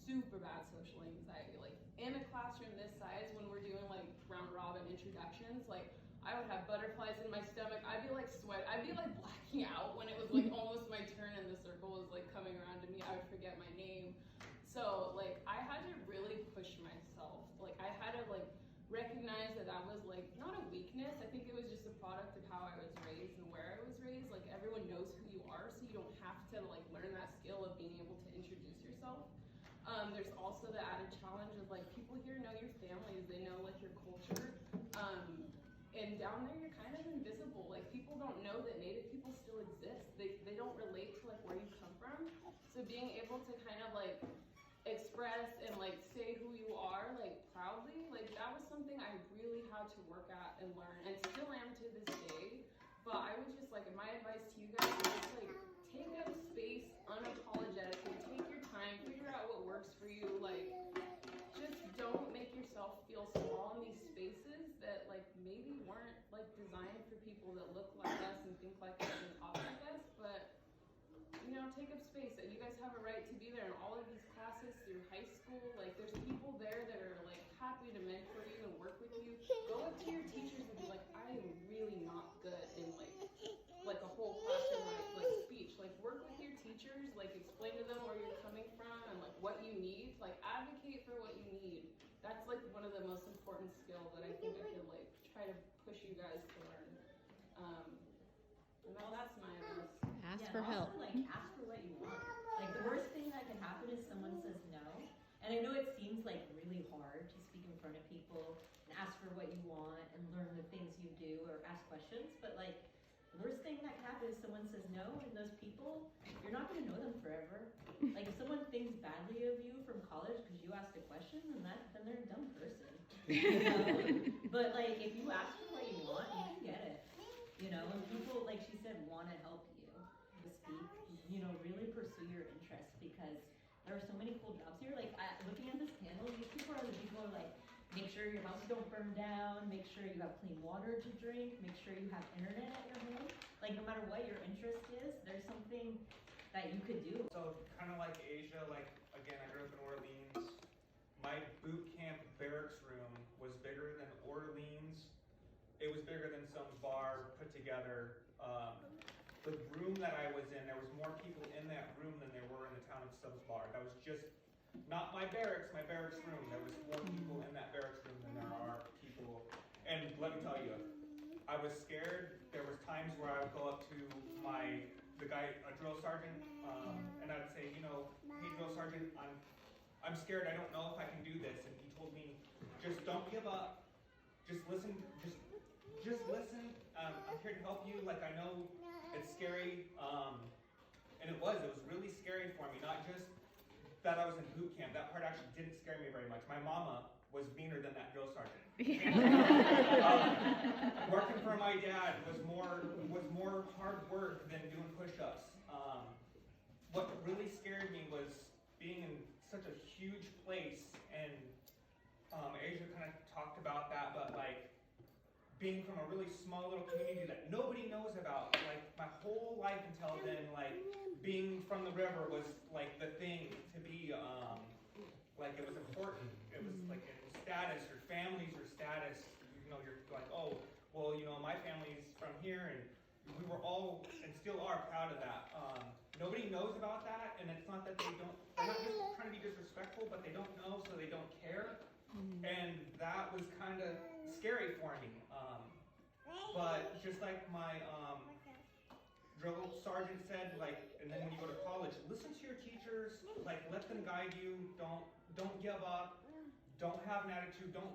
super bad social anxiety. Like in a classroom this size, when we're doing like round robin introductions, like I would have butterflies in my stomach. I'd be like I'd be like blacking out when it was like almost my turn and the circle was like coming around to me. I would forget my name. So like I had to really push myself. Like I had to like recognize that was like not a weakness. I think it was just a product of how I was raised and where I was raised. Like everyone knows who you are, so you don't have to like learn that skill of being able to introduce yourself. There's also the added challenge of like people here know your families, they know like your culture. And down there you're kind of invisible. Like people don't know that Native people still exist. They don't relate to like where you come from. So being able to kind of like express and like say who you are like proudly, like that was something I really had to work at and learn, and still am to this day. But I would just like, my advice to you guys is just like take up space unapologetically, take your time, figure out what works for you. Like just don't make yourself feel small in these spaces that like maybe weren't like designed for people that look like us and think like us and talk like us. But you know, take up space. You guys have a right to be there in all of these classes through high school. Like there's people there that are like happy to mentor you and work with you. Go up to your teachers and be like, I am really not good in like a whole classroom like speech. Like work with your teachers, like explain to them where you're coming from and like what you need. Like advocate for what you need. That's like one of the most important skills that I think I could like try to push you guys to learn. And that's my advice. Ask for help. Also, like, ask for what you want. Like, the worst thing that can happen is someone says no. And I know it seems like really hard to speak in front of people and ask for what you want and learn the things you do or ask questions, but like, the worst thing that can happen is someone says no, and those people, you're not going to know them forever. Like, if someone thinks badly of you from college because you asked a question, then they're a dumb person. You know? But like, if you ask for what you want, you can get it. You know, and people, like she said, want to help you to speak, you know, really pursue your interests, because there are so many cool jobs here. Like, looking at this panel, these people are the people who are like, make sure your houses don't burn down, make sure you have clean water to drink, make sure you have internet at your home. Like, no matter what your interest is, there's something that you could do. So, kind of like Asia, like, again, I grew up in Orleans. My boot camp barracks room was bigger than Orleans. It was bigger than some bar put together. The room that I was in, there was more people in that room than there were in the town of Stubbs Bar. That was just not my barracks room. There was more people in that barracks room than there are people. And let me tell you, I was scared. There was times where I would go up to the guy, a drill sergeant, and I'd say, you know, hey drill sergeant, I'm scared. I don't know if I can do this. And he told me, just don't give up. Just listen. Just listen. I'm here to help you. Like, I know it's scary, and it was really scary for me. Not just that I was in boot camp. That part actually didn't scare me very much. My mama was meaner than that drill sergeant. Working for my dad was more hard work than doing push-ups. What really scared me was being in such a huge place, and Asia kind of talked about that, but like, being from a really small little community that nobody knows about, like my whole life until then, like being from the river was like the thing to be, like it was important. It was like your status, your family's your status. You know, you're like, oh, well, you know, my family's from here, and we were all and still are proud of that. Nobody knows about that, and it's not that they're not just trying to be disrespectful, but they don't know, so they don't care. And that was kind of scary for me. But just like my drill sergeant said, like, and then when you go to college, listen to your teachers, like, let them guide you. Don't give up. Don't have an attitude. Don't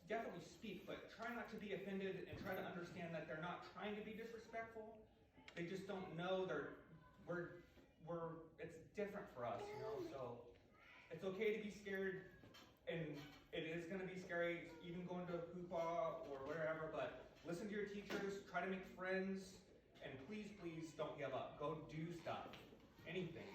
definitely speak, but try not to be offended and try to understand that they're not trying to be disrespectful. They just don't know it's different for us, you know, so. It's okay to be scared, and it is going to be scary, even going to Hoopah or wherever, but listen to your teachers, try to make friends, and please, please don't give up. Go do stuff. Anything.